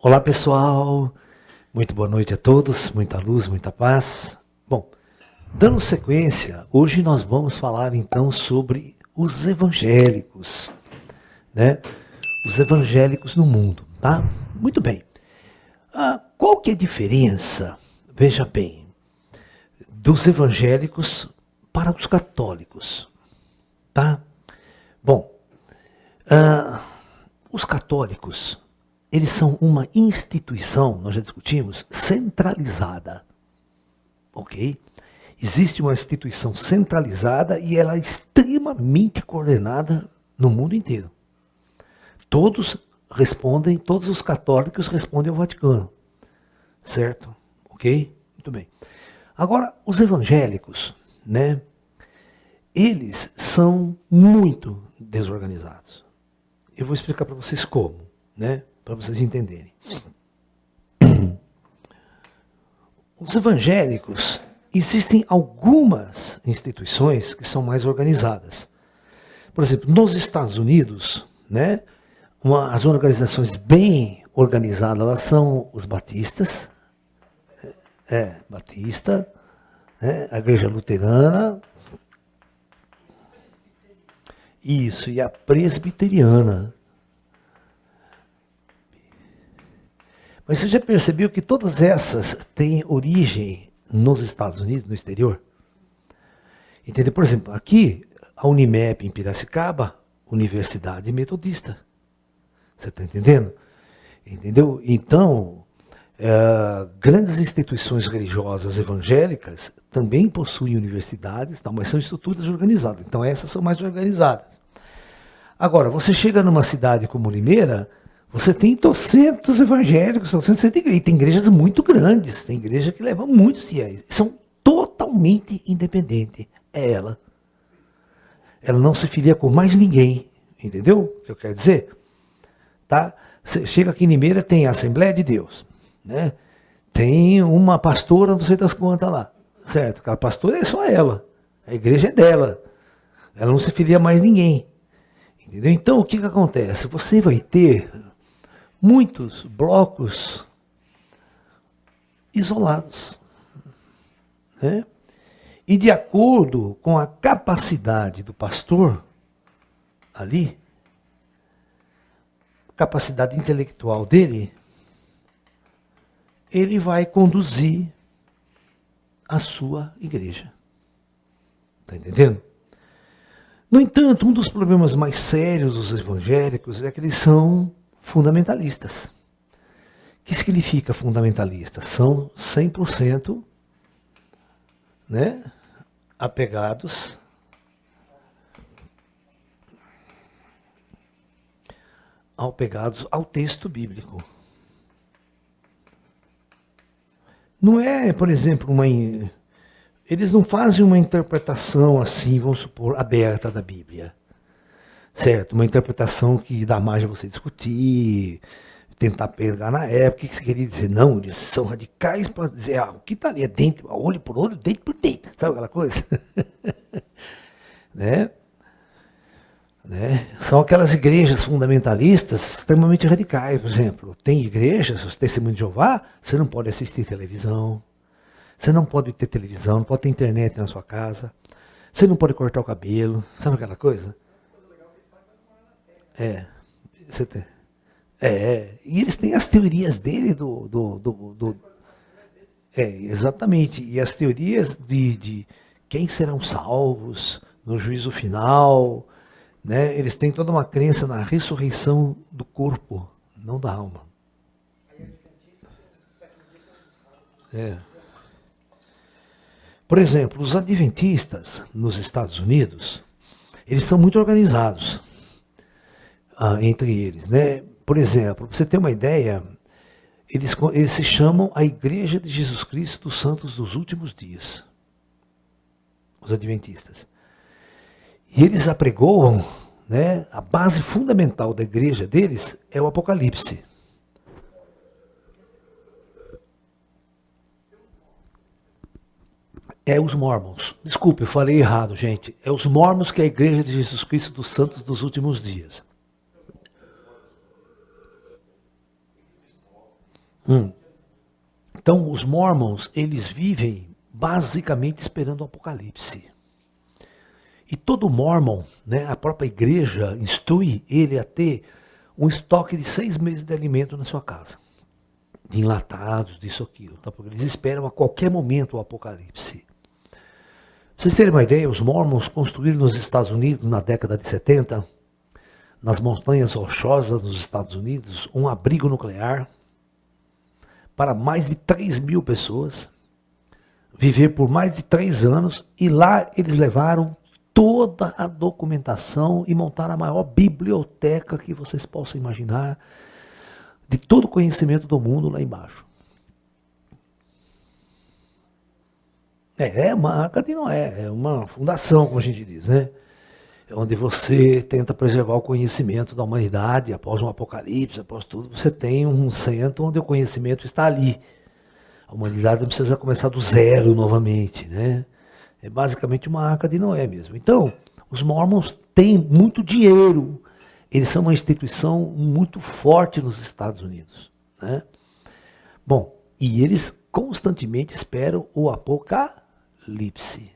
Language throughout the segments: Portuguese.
Olá pessoal, muito boa noite a todos, muita luz, muita paz. Bom, dando sequência, hoje nós vamos falar então sobre os evangélicos, né? Os evangélicos no mundo, tá? Muito bem. Qual que é a diferença, veja bem, dos evangélicos para os católicos, tá? Bom, os católicos, eles são uma instituição, nós já discutimos, centralizada, ok? Existe uma instituição centralizada e ela é extremamente coordenada no mundo inteiro. Todos os católicos respondem ao Vaticano, certo? Ok? Muito bem. Agora, os evangélicos, né? Eles são muito desorganizados. Eu vou explicar para vocês como, né? Para vocês entenderem. Os evangélicos, existem algumas instituições que são mais organizadas. Por exemplo, nos Estados Unidos, né, as organizações bem organizadas, elas são os batistas, batista, né, a igreja luterana, isso, e a presbiteriana. Mas você já percebeu que todas essas têm origem nos Estados Unidos, no exterior? Entendeu? Por exemplo, aqui, a Unimep em Piracicaba, Universidade Metodista. Você está entendendo? Entendeu? Então, grandes instituições religiosas evangélicas também possuem universidades, mas são estruturas organizadas. Então, essas são mais organizadas. Agora, você chega numa cidade como Limeira, você tem trocentos evangélicos, e tem igrejas muito grandes, tem igreja que leva muitos fiéis. São totalmente independentes. É ela. Ela não se filia com mais ninguém. Entendeu o que eu quero dizer? Tá? Você chega aqui em Limeira, tem a Assembleia de Deus. Né? Tem uma pastora, não sei das quantas lá. Certo? Aquela pastora é só ela. A igreja é dela. Ela não se filia a mais ninguém. Entendeu? Então, o que acontece? Você vai ter muitos blocos isolados, né? E de acordo com a capacidade do pastor ali, capacidade intelectual dele, ele vai conduzir a sua igreja. Está entendendo? No entanto, um dos problemas mais sérios dos evangélicos é que eles são fundamentalistas. O que significa fundamentalistas? São 100%, né, apegados ao texto bíblico. Não é, por exemplo, eles não fazem uma interpretação assim, vamos supor, aberta da Bíblia. Certo? Uma interpretação que dá margem a você discutir, tentar pegar na época. O que você queria dizer? Não, eles são radicais para dizer, o que está ali é dentro, olho por olho, dente por dente. Sabe aquela coisa? Né? São aquelas igrejas fundamentalistas extremamente radicais. Por exemplo, tem igrejas, os testemunhos de Jeová, você não pode assistir televisão, você não pode ter televisão, não pode ter internet na sua casa, você não pode cortar o cabelo, sabe aquela coisa? E eles têm as teorias dele exatamente, e as teorias de quem serão salvos no juízo final, né? Eles têm toda uma crença na ressurreição do corpo, não da alma. Por exemplo, os adventistas nos Estados Unidos, eles são muito organizados. Entre eles, né? Por exemplo, para você ter uma ideia, eles se chamam a Igreja de Jesus Cristo dos Santos dos Últimos Dias, os adventistas. E eles apregoam, né, a base fundamental da igreja deles é o Apocalipse. É os Mormons. Desculpe, eu falei errado, gente. É os Mormons, que é a Igreja de Jesus Cristo dos Santos dos Últimos Dias. Hum. Então, os Mormons, eles vivem basicamente esperando o Apocalipse. E todo Mormon, né, a própria igreja instrui ele a ter um estoque de 6 meses de alimento na sua casa. De enlatados, disso, aquilo. Tá? Porque eles esperam a qualquer momento o Apocalipse. Pra vocês terem uma ideia, os Mormons construíram nos Estados Unidos, na década de 70, nas montanhas rochosas nos Estados Unidos, um abrigo nuclear para mais de 3.000 pessoas, viver por mais de 3 anos, e lá eles levaram toda a documentação e montaram a maior biblioteca que vocês possam imaginar, de todo o conhecimento do mundo lá embaixo. É uma Arca de Noé, é uma fundação, como a gente diz, né? É onde você tenta preservar o conhecimento da humanidade, após um apocalipse, após tudo, você tem um centro onde o conhecimento está ali. A humanidade não precisa começar do zero novamente, né? É basicamente uma Arca de Noé mesmo. Então, os Mormons têm muito dinheiro. Eles são uma instituição muito forte nos Estados Unidos, né? Bom, e eles constantemente esperam o Apocalipse,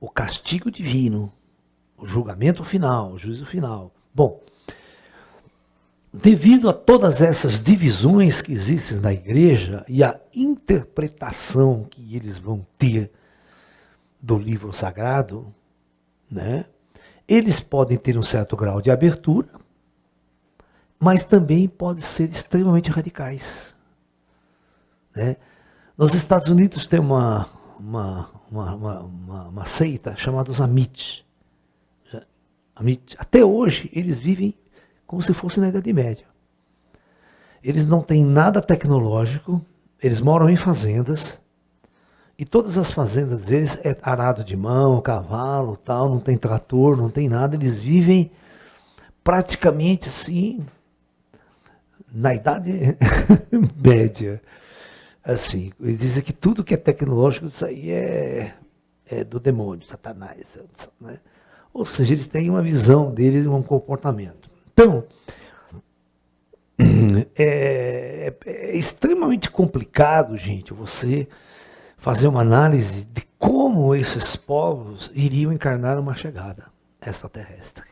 o castigo divino, o julgamento final, o juízo final. Bom, devido a todas essas divisões que existem na igreja e a interpretação que eles vão ter do livro sagrado, né, eles podem ter um certo grau de abertura, mas também podem ser extremamente radicais. Né? Nos Estados Unidos tem uma seita chamada os Amish. Até hoje eles vivem como se fosse na Idade Média. Eles não têm nada tecnológico, eles moram em fazendas, e todas as fazendas deles é arado de mão, cavalo, tal, não tem trator, não tem nada, eles vivem praticamente assim, na Idade Média. Assim, eles dizem que tudo que é tecnológico, isso aí é do demônio, Satanás, né? Ou seja, eles têm uma visão deles e um comportamento. Então, é extremamente complicado, gente, você fazer uma análise de como esses povos iriam encarnar uma chegada extraterrestre.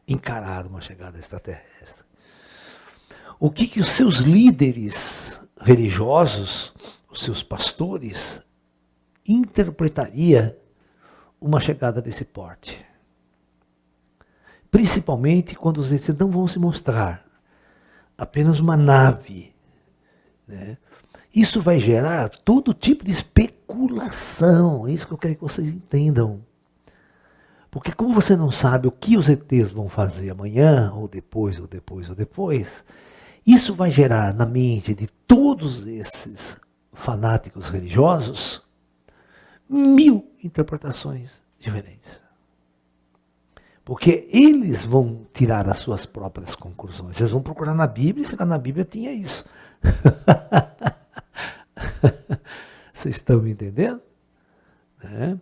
Encarar uma chegada extraterrestre. O que os seus líderes religiosos, os seus pastores, interpretaria uma chegada desse porte? Principalmente quando os ETs não vão se mostrar, apenas uma nave, né? Isso vai gerar todo tipo de especulação, é isso que eu quero que vocês entendam. Porque como você não sabe o que os ETs vão fazer amanhã, ou depois, ou depois, ou depois, isso vai gerar na mente de todos esses fanáticos religiosos 1000 interpretações diferentes. Porque eles vão tirar as suas próprias conclusões. Eles vão procurar na Bíblia, se lá na Bíblia tinha isso. Vocês estão me entendendo? É?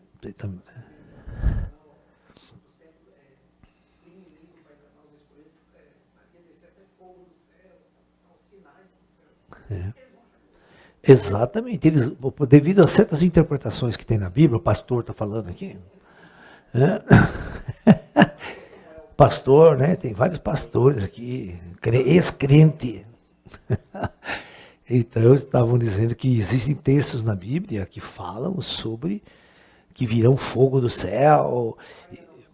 É. Exatamente. Eles, devido a certas interpretações que tem na Bíblia, o pastor está falando aqui. Pastor, né? Tem vários pastores aqui, ex-crente. Então, estavam dizendo que existem textos na Bíblia que falam sobre que virão fogo do céu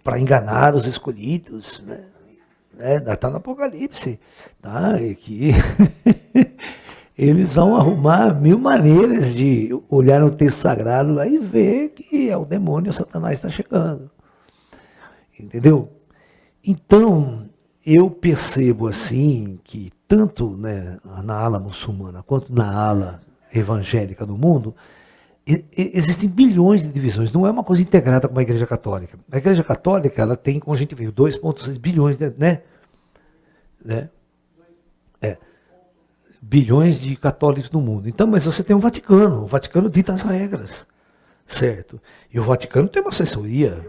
para enganar os escolhidos, né? Está no Apocalipse, tá? E que eles vão arrumar 1000 maneiras de olhar no texto sagrado lá e ver que é o demônio, o Satanás está chegando. Entendeu? Então, eu percebo assim que tanto, né, na ala muçulmana quanto na ala evangélica do mundo, existem bilhões de divisões. Não é uma coisa integrada como a Igreja Católica. A Igreja Católica, ela tem, como a gente viu, 2,6 bilhões, né? Bilhões de católicos no mundo. Então, mas você tem o Vaticano dita as regras, certo? E o Vaticano tem uma assessoria,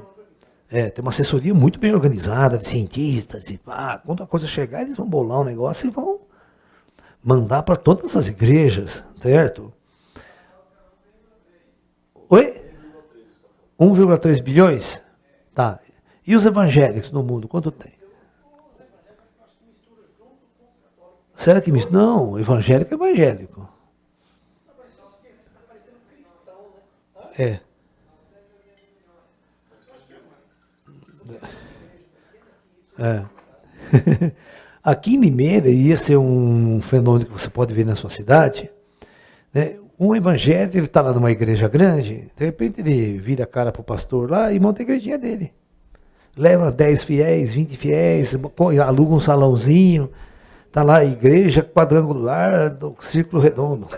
tem uma assessoria muito bem organizada, de cientistas, e quando a coisa chegar, eles vão bolar um negócio e vão mandar para todas as igrejas, certo? Oi? 1,3 bilhões? Tá. E os evangélicos no mundo, quanto tem? Será que mistura? Não, evangélico é evangélico. É. É. Aqui em Limeira, e esse é um fenômeno que você pode ver na sua cidade, né? Um evangélico, ele está lá numa igreja grande, de repente ele vira a cara para o pastor lá e monta a igrejinha dele. Leva 10 fiéis, 20 fiéis, aluga um salãozinho, está lá a igreja quadrangular do círculo redondo.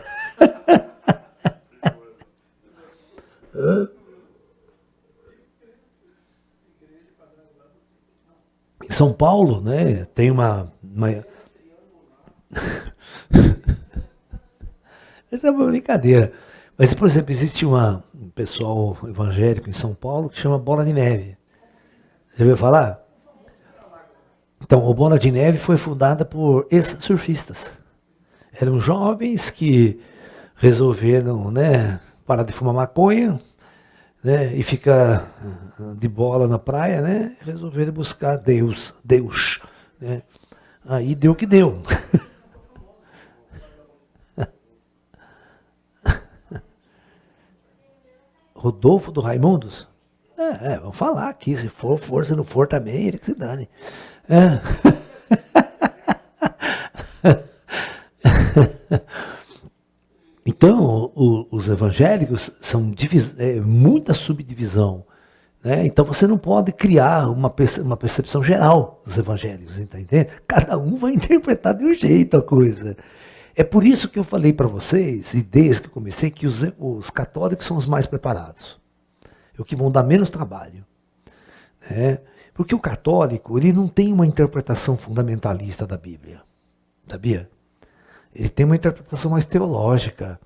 Em São Paulo, né, tem uma... Essa é uma brincadeira. Mas, por exemplo, existe um pessoal evangélico em São Paulo que chama Bola de Neve. Já ouviu falar? Então, o Bola de Neve foi fundada por ex-surfistas. Eram jovens que resolveram, né, parar de fumar maconha, né, e ficar de bola na praia, né, resolveram buscar Deus, né. Aí deu o que deu. Rodolfo do Raimundos? Vamos falar aqui, se for, se não for também, ele que se dane. É. Então, os evangélicos são muita subdivisão. Né? Então, você não pode criar uma percepção geral dos evangélicos, entende? Cada um vai interpretar de um jeito a coisa. É por isso que eu falei para vocês, e desde que eu comecei, que os católicos são os mais preparados. O que vão dar menos trabalho. Né? Porque o católico, ele não tem uma interpretação fundamentalista da Bíblia. Sabia? Ele tem uma interpretação mais teológica.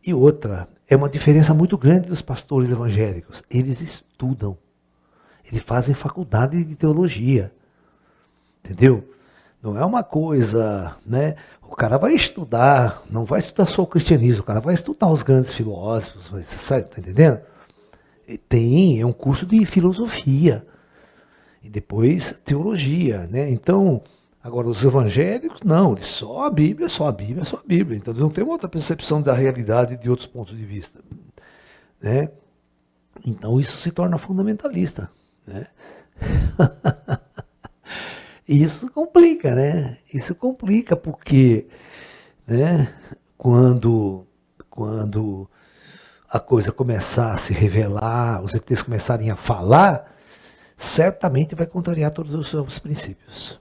E outra, é uma diferença muito grande dos pastores evangélicos. Eles estudam. Eles fazem faculdade de teologia. Entendeu? Não é uma coisa, né? O cara vai estudar, não vai estudar só o cristianismo, o cara vai estudar os grandes filósofos, sabe, tá entendendo? É um curso de filosofia. E depois teologia, né? Então, agora os evangélicos, não, eles só a Bíblia, só a Bíblia, só a Bíblia. Então eles não têm uma outra percepção da realidade de outros pontos de vista. Né? Então isso se torna fundamentalista. Né? Isso complica, né? Isso complica porque, né, quando a coisa começar a se revelar, os ETs começarem a falar, certamente vai contrariar todos os seus princípios.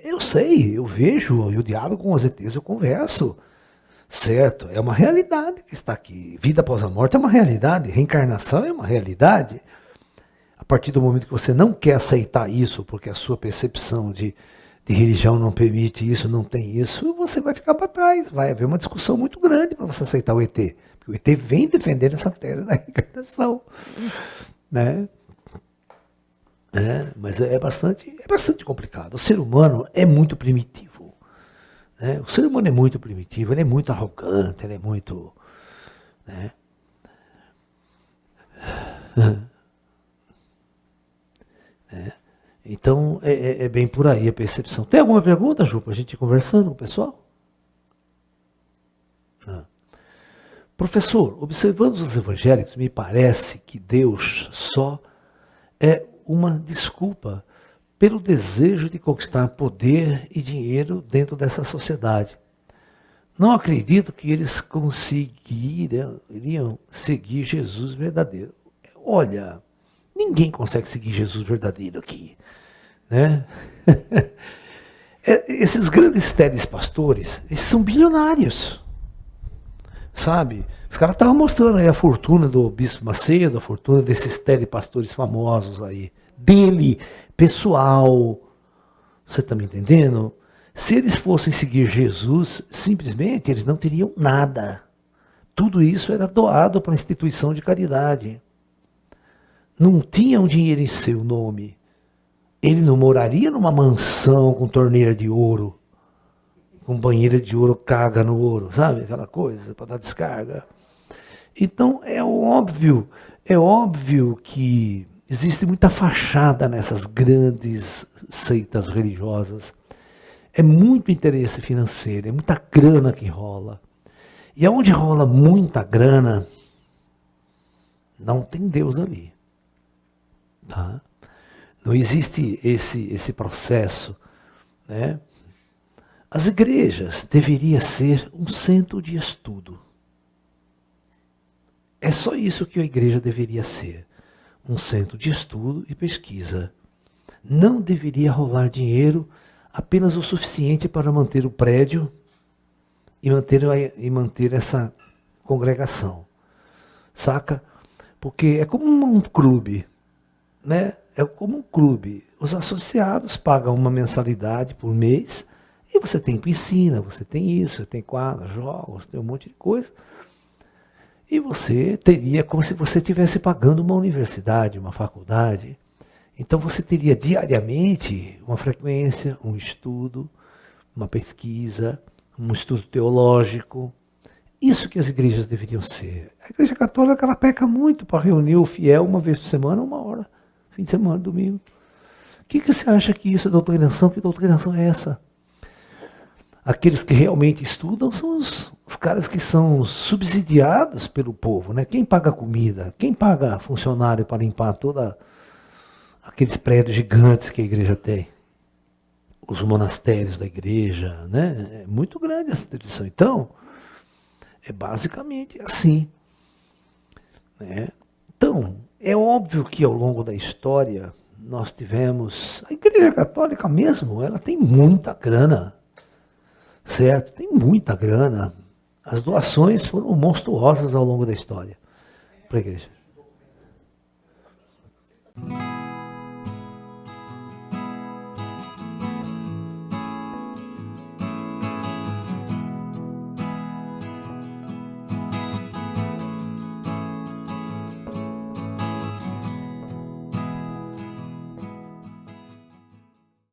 Eu sei, eu vejo, eu diálogo com os ETs, eu converso. Certo, é uma realidade que está aqui. Vida após a morte é uma realidade, reencarnação é uma realidade. A partir do momento que você não quer aceitar isso, porque a sua percepção de religião não permite isso, não tem isso, você vai ficar para trás. Vai haver uma discussão muito grande para você aceitar o ET. Porque o ET vem defendendo essa tese da reencarnação. Né? Mas é bastante complicado. O ser humano é muito primitivo. Né? O ser humano é muito primitivo, ele é muito arrogante, ele é muito... Né? Então, é bem por aí a percepção. Tem alguma pergunta, Ju, para a gente ir conversando com o pessoal? Professor, observando os evangélicos, me parece que Deus só é uma desculpa pelo desejo de conquistar poder e dinheiro dentro dessa sociedade. Não acredito que eles iriam seguir Jesus verdadeiro. Olha, ninguém consegue seguir Jesus verdadeiro aqui. Né? Esses grandes telespastores, eles são bilionários. Sabe? Os caras estavam mostrando aí a fortuna do Bispo Macedo, a fortuna desses telepastores famosos aí. Dele, pessoal. Você está me entendendo? Se eles fossem seguir Jesus, simplesmente eles não teriam nada. Tudo isso era doado para a instituição de caridade. Não tinham dinheiro em seu nome. Ele não moraria numa mansão com torneira de ouro. com banheira de ouro, caga no ouro, sabe? Aquela coisa para dar descarga. Então é óbvio que existe muita fachada nessas grandes seitas religiosas. É muito interesse financeiro, é muita grana que rola. E aonde rola muita grana, não tem Deus ali. Tá? Não existe esse processo, né? As igrejas deveriam ser um centro de estudo. É só isso que a igreja deveria ser. Um centro de estudo e pesquisa. Não deveria rolar dinheiro apenas o suficiente para manter o prédio e manter essa congregação. Saca? Porque é como um clube, né? É como um clube. Os associados pagam uma mensalidade por mês e você tem piscina, você tem isso, você tem quadra, jogos, tem um monte de coisa. E você teria como se você estivesse pagando uma universidade, uma faculdade. Então você teria diariamente uma frequência, um estudo, uma pesquisa, um estudo teológico. Isso que as igrejas deveriam ser. A igreja católica ela peca muito para reunir o fiel uma vez por semana, 1 hora, fim de semana, domingo. O que você acha que isso é doutrinação? Que doutrinação é essa? Aqueles que realmente estudam são os caras que são subsidiados pelo povo, né? Quem paga comida? Quem paga funcionário para limpar toda aqueles prédios gigantes que a igreja tem? Os monastérios da igreja, né? É muito grande essa tradição. Então, é basicamente assim, né? Então, é óbvio que ao longo da história nós tivemos... A igreja católica mesmo, ela tem muita grana. Certo? Tem muita grana. As doações foram monstruosas ao longo da história para a igreja.